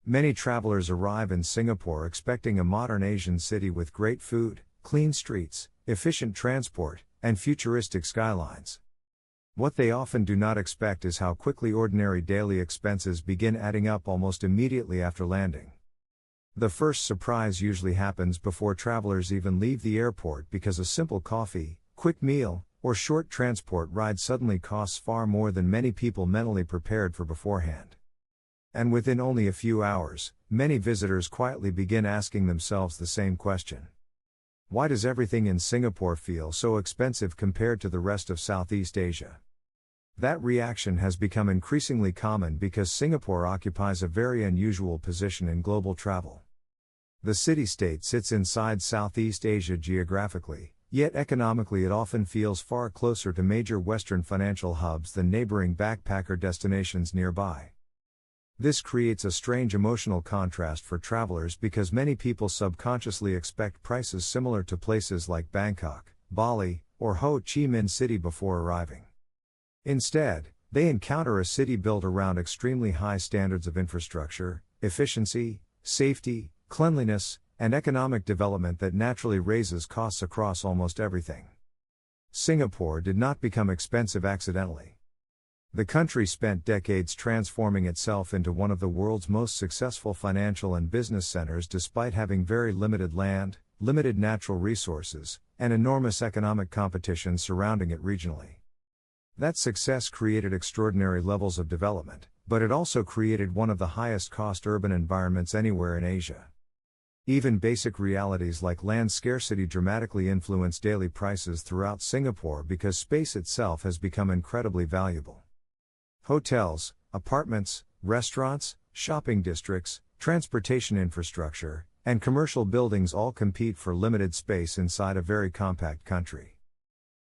Many travelers arrive in Singapore expecting a modern Asian city with great food, clean streets, efficient transport, and futuristic skylines. What they often do not expect is how quickly ordinary daily expenses begin adding up almost immediately after landing. The first surprise usually happens before travelers even leave the airport because a simple coffee, quick meal, or short transport ride suddenly costs far more than many people mentally prepared for beforehand. And within only a few hours, many visitors quietly begin asking themselves the same question. Why does everything in Singapore feel so expensive compared to the rest of Southeast Asia? That reaction has become increasingly common because Singapore occupies a very unusual position in global travel. The city-state sits inside Southeast Asia geographically, yet economically it often feels far closer to major Western financial hubs than neighboring backpacker destinations nearby. This creates a strange emotional contrast for travelers because many people subconsciously expect prices similar to places like Bangkok, Bali, or Ho Chi Minh City before arriving. Instead, they encounter a city built around extremely high standards of infrastructure, efficiency, safety, cleanliness, and economic development that naturally raises costs across almost everything. Singapore did not become expensive accidentally. The country spent decades transforming itself into one of the world's most successful financial and business centers despite having very limited land, limited natural resources, and enormous economic competition surrounding it regionally. That success created extraordinary levels of development, but it also created one of the highest cost urban environments anywhere in Asia. Even basic realities like land scarcity dramatically influence daily prices throughout Singapore because space itself has become incredibly valuable. Hotels, apartments, restaurants, shopping districts, transportation infrastructure, and commercial buildings all compete for limited space inside a very compact country.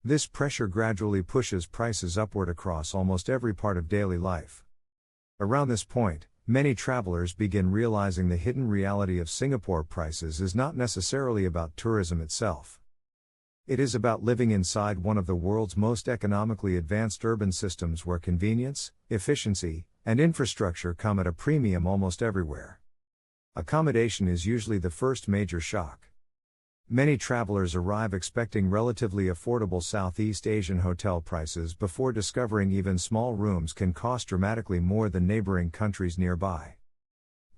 This pressure gradually pushes prices upward across almost every part of daily life. Around this point, many travelers begin realizing the hidden reality of Singapore prices is not necessarily about tourism itself. It is about living inside one of the world's most economically advanced urban systems where convenience, efficiency, and infrastructure come at a premium almost everywhere. Accommodation is usually the first major shock. Many travelers arrive expecting relatively affordable Southeast Asian hotel prices before discovering even small rooms can cost dramatically more than neighboring countries nearby.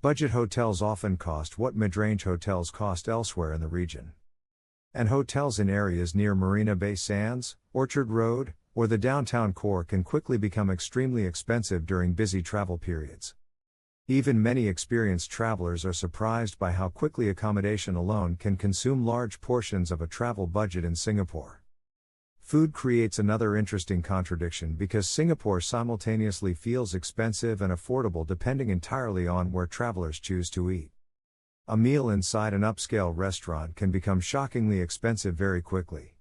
Budget hotels often cost what mid-range hotels cost elsewhere in the region. And hotels in areas near Marina Bay Sands, Orchard Road, or the downtown core can quickly become extremely expensive during busy travel periods. Even many experienced travelers are surprised by how quickly accommodation alone can consume large portions of a travel budget in Singapore. Food creates another interesting contradiction because Singapore simultaneously feels expensive and affordable depending entirely on where travelers choose to eat. A meal inside an upscale restaurant can become shockingly expensive very quickly.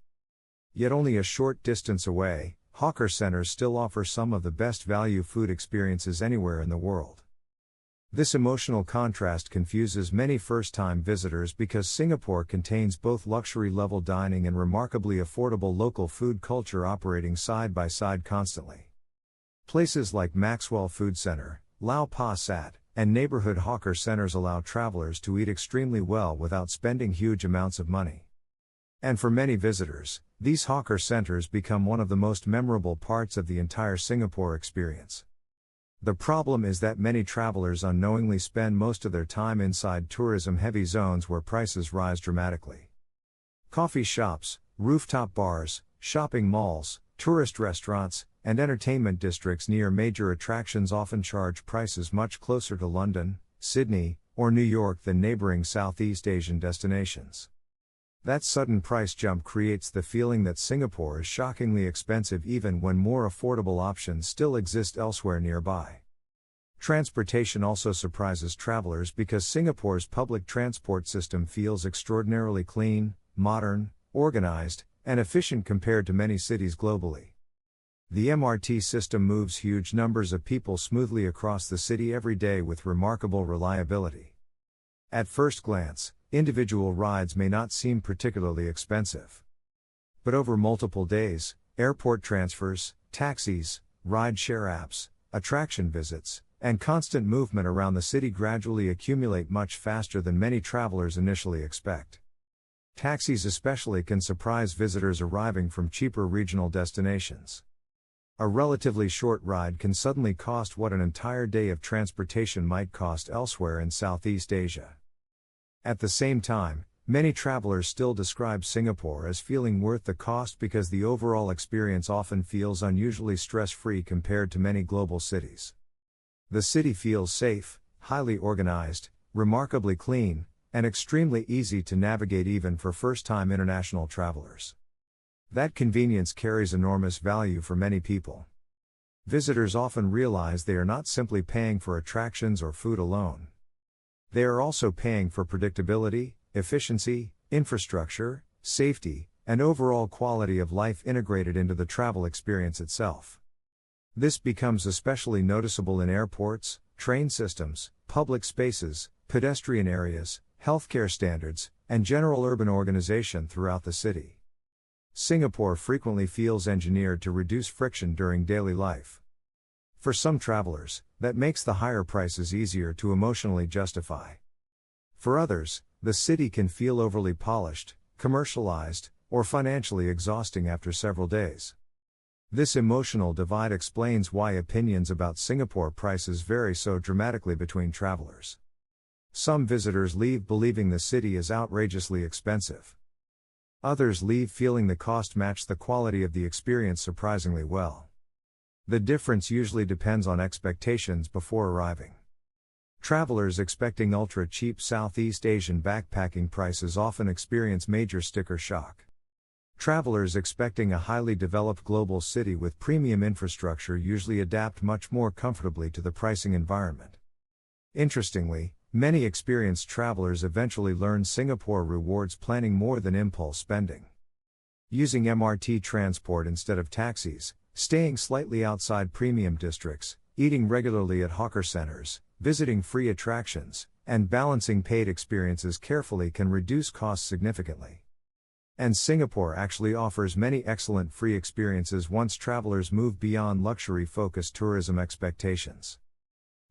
Yet only a short distance away, hawker centers still offer some of the best value food experiences anywhere in the world. This emotional contrast confuses many first-time visitors because Singapore contains both luxury-level dining and remarkably affordable local food culture operating side by side constantly. Places like Maxwell Food Center, Lau Pa Sat, and neighborhood hawker centers allow travelers to eat extremely well without spending huge amounts of money. And for many visitors, these hawker centers become one of the most memorable parts of the entire Singapore experience. The problem is that many travelers unknowingly spend most of their time inside tourism-heavy zones where prices rise dramatically. Coffee shops, rooftop bars, shopping malls, tourist restaurants, and entertainment districts near major attractions often charge prices much closer to London, Sydney, or New York than neighboring Southeast Asian destinations. That sudden price jump creates the feeling that Singapore is shockingly expensive even when more affordable options still exist elsewhere nearby. Transportation also surprises travelers because Singapore's public transport system feels extraordinarily clean, modern, organized, and efficient compared to many cities globally. The MRT system moves huge numbers of people smoothly across the city every day with remarkable reliability. At first glance, individual rides may not seem particularly expensive. But over multiple days, airport transfers, taxis, ride-share apps, attraction visits, and constant movement around the city gradually accumulate much faster than many travelers initially expect. Taxis especially can surprise visitors arriving from cheaper regional destinations. A relatively short ride can suddenly cost what an entire day of transportation might cost elsewhere in Southeast Asia. At the same time, many travelers still describe Singapore as feeling worth the cost because the overall experience often feels unusually stress-free compared to many global cities. The city feels safe, highly organized, remarkably clean, and extremely easy to navigate even for first-time international travelers. That convenience carries enormous value for many people. Visitors often realize they are not simply paying for attractions or food alone. They are also paying for predictability, efficiency, infrastructure, safety, and overall quality of life integrated into the travel experience itself. This becomes especially noticeable in airports, train systems, public spaces, pedestrian areas, healthcare standards, and general urban organization throughout the city. Singapore frequently feels engineered to reduce friction during daily life. For some travelers, that makes the higher prices easier to emotionally justify. For others, the city can feel overly polished, commercialized, or financially exhausting after several days. This emotional divide explains why opinions about Singapore prices vary so dramatically between travelers. Some visitors leave believing the city is outrageously expensive. Others leave feeling the cost matched the quality of the experience surprisingly well. The difference usually depends on expectations before arriving. Travelers expecting ultra-cheap Southeast Asian backpacking prices often experience major sticker shock. Travelers expecting a highly developed global city with premium infrastructure usually adapt much more comfortably to the pricing environment. Interestingly, many experienced travelers eventually learn Singapore rewards planning more than impulse spending. Using MRT transport instead of taxis, staying slightly outside premium districts, eating regularly at hawker centers, visiting free attractions, and balancing paid experiences carefully can reduce costs significantly. And Singapore actually offers many excellent free experiences once travelers move beyond luxury-focused tourism expectations.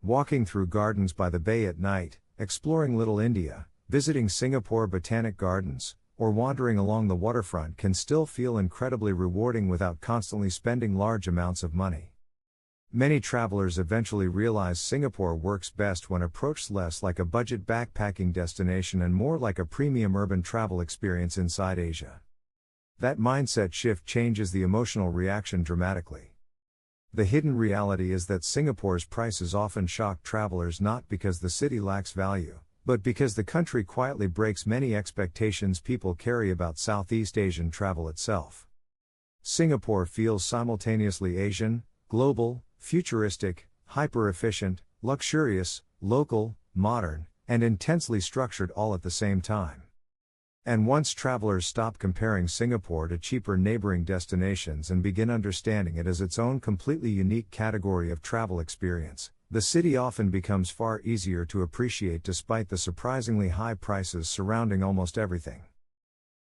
Walking through gardens by the bay at night, exploring Little India, visiting Singapore Botanic Gardens, or wandering along the waterfront can still feel incredibly rewarding without constantly spending large amounts of money. Many travelers eventually realize Singapore works best when approached less like a budget backpacking destination and more like a premium urban travel experience inside Asia. That mindset shift changes the emotional reaction dramatically. The hidden reality is that Singapore's prices often shock travelers not because the city lacks value, but because the country quietly breaks many expectations people carry about Southeast Asian travel itself. Singapore feels simultaneously Asian, global, futuristic, hyper-efficient, luxurious, local, modern, and intensely structured all at the same time. And once travelers stop comparing Singapore to cheaper neighboring destinations and begin understanding it as its own completely unique category of travel experience, the city often becomes far easier to appreciate despite the surprisingly high prices surrounding almost everything.